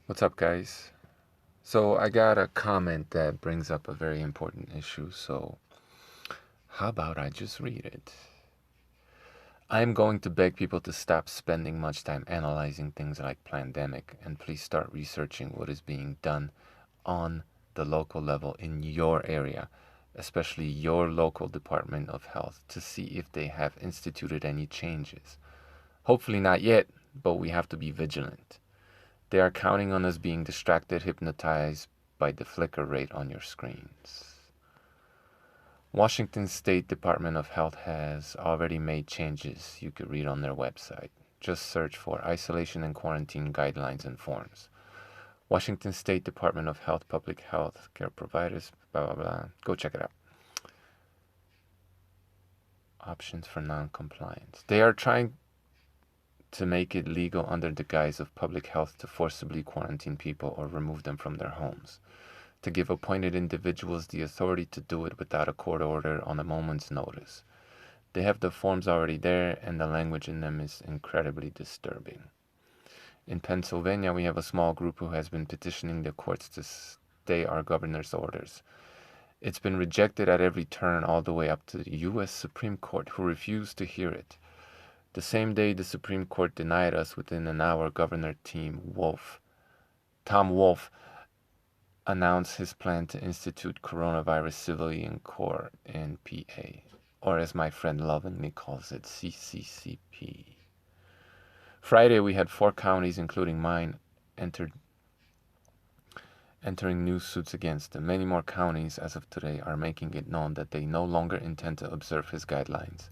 What's up, guys? So, I got a comment that brings up a very important issue, so how about I just read it? I am going to beg people to stop spending much time analyzing things like pandemic and please start researching what is being done on the local level in your area, especially your local Department of Health, to see if they have instituted any changes. Hopefully not yet, but we have to be vigilant. They are counting on us being distracted, hypnotized by the flicker rate on your screens. Washington State Department of Health has already made changes you could read on their website. Just search for isolation and quarantine guidelines and forms. Washington State Department of Health, Public Health Care Providers, blah, blah, blah. Go check it out. Options for non-compliance. They are trying to make it legal under the guise of public health to forcibly quarantine people or remove them from their homes, to give appointed individuals the authority to do it without a court order on a moment's notice. They have the forms already there, and the language in them is incredibly disturbing. In Pennsylvania, we have a small group who has been petitioning the courts to stay our governor's orders. It's been rejected at every turn, all the way up to the U.S. Supreme Court, who refused to hear it. The same day the Supreme Court denied us, within an hour, Governor Tom Wolf, announced his plan to institute coronavirus civilian court in PA, or as my friend lovingly calls it, CCCP. Friday, we had 4 counties, including mine, entering new suits against him. Many more counties, as of today, are making it known that they no longer intend to observe his guidelines.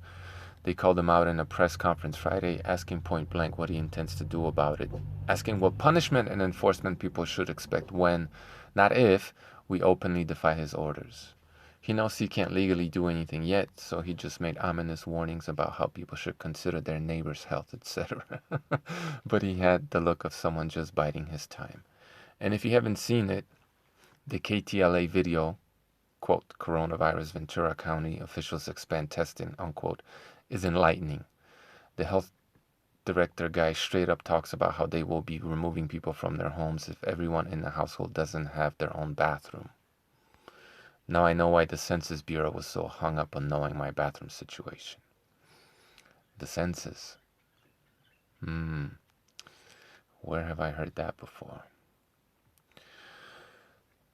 They called him out in a press conference Friday, asking point blank what he intends to do about it, asking what punishment and enforcement people should expect when, not if, we openly defy his orders. He knows he can't legally do anything yet, so he just made ominous warnings about how people should consider their neighbor's health, etc. But he had the look of someone just biding his time. And if you haven't seen it, the KTLA video, quote, coronavirus Ventura County officials expand testing, unquote, is enlightening. The health director guy straight up talks about how they will be removing people from their homes if everyone in the household doesn't have their own bathroom. Now I know why the Census Bureau was so hung up on knowing my bathroom situation. The census. Where have I heard that before?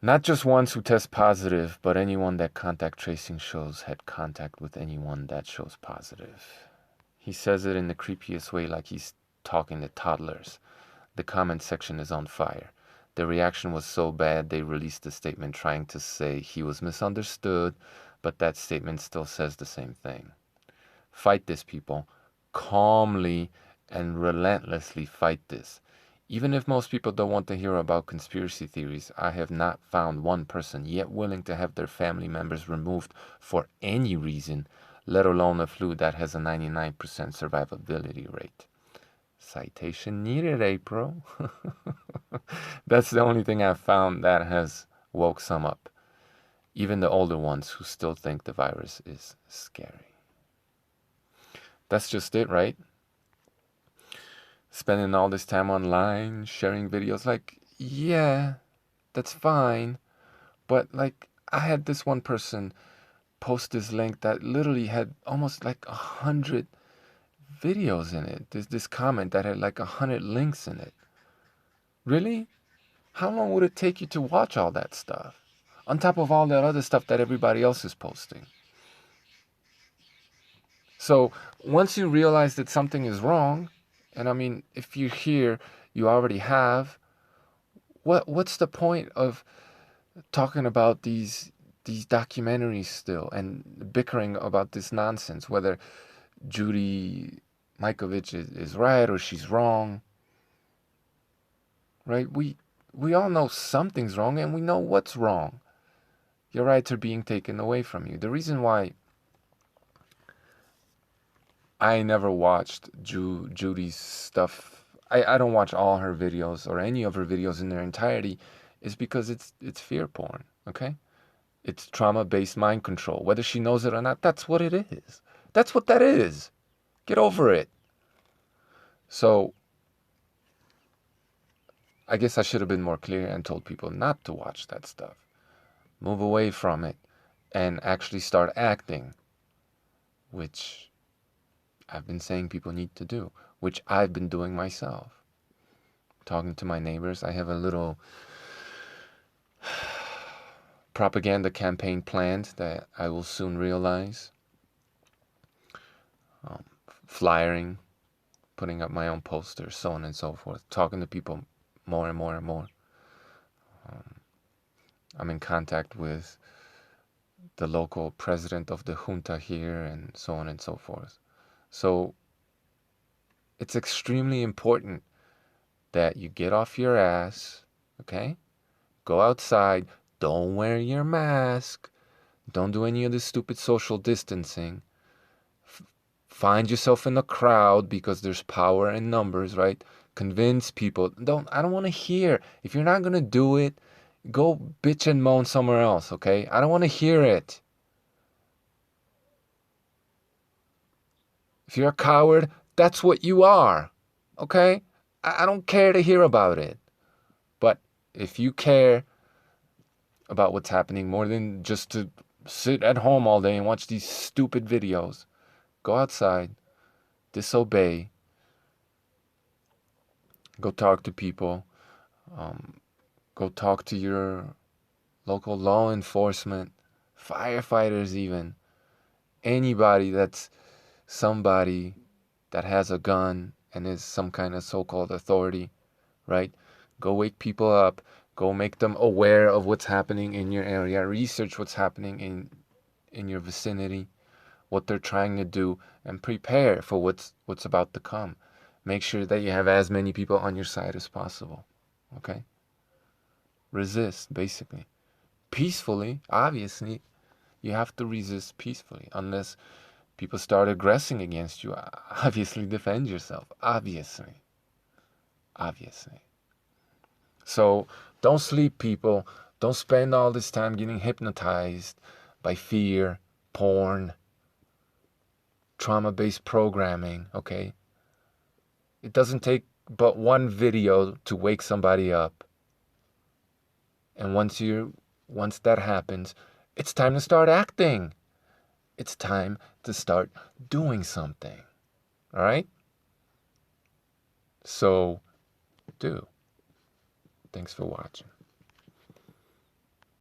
Not just ones who test positive, but anyone that contact tracing shows had contact with anyone that shows positive. He says it in the creepiest way, like he's talking to toddlers. The comment section is on fire. The reaction was so bad they released a statement trying to say he was misunderstood, but that statement still says the same thing. Fight this, people. Calmly and relentlessly fight this. Even if most people don't want to hear about conspiracy theories, I have not found one person yet willing to have their family members removed for any reason, let alone a flu that has a 99% survivability rate. Citation needed, April. That's the only thing I've found that has woke some up. Even the older ones who still think the virus is scary. That's just it, right? Spending all this time online, sharing videos, like, yeah, that's fine. But like, I had this one person post this link that literally had almost like 100 videos in it. There's this comment that had like 100 links in it. Really? How long would it take you to watch all that stuff? On top of all that other stuff that everybody else is posting. So once you realize that something is wrong, and I mean, if you're here, you already have, what's the point of talking about these documentaries still and bickering about this nonsense, whether Judy Mikovits is right or she's wrong, right? We all know something's wrong and we know what's wrong. Your rights are being taken away from you. The reason why I never watched Judy's stuff, I don't watch all her videos or any of her videos in their entirety, is because it's fear porn, okay? It's trauma-based mind control. Whether she knows it or not, that's what it is. That's what that is. Get over it. So I guess I should have been more clear and told people not to watch that stuff. Move away from it and actually start acting, which I've been saying people need to do, which I've been doing myself. Talking to my neighbors, I have a little propaganda campaign planned that I will soon realize. Flyering, putting up my own posters, so on and so forth. Talking to people more and more and more. I'm in contact with the local president of the junta here and so on and so forth. So it's extremely important that you get off your ass, okay? Go outside. Don't wear your mask. Don't do any of this stupid social distancing. Find yourself in a crowd because there's power in numbers, right? Convince people. I don't want to hear. If you're not going to do it, go bitch and moan somewhere else, okay? I don't want to hear it. If you're a coward, that's what you are, okay? I don't care to hear about it. But if you care about what's happening more than just to sit at home all day and watch these stupid videos, go outside, disobey, go talk to people, go talk to your local law enforcement, firefighters even, anybody that's somebody that has a gun and is some kind of so-called authority, right? Go wake people up, go make them aware of what's happening in your area, research what's happening in your vicinity, what they're trying to do, and prepare for what's about to come. Make sure that you have as many people on your side as possible, okay? Resist, basically. Peacefully, obviously, you have to resist peacefully, unless people start aggressing against you. Obviously, defend yourself, obviously. So don't sleep, people. Don't spend all this time getting hypnotized by fear, porn, trauma-based programming, okay? It doesn't take but one video to wake somebody up. And once that happens, it's time to start acting. It's time to start doing something. All right? So, do. Thanks for watching.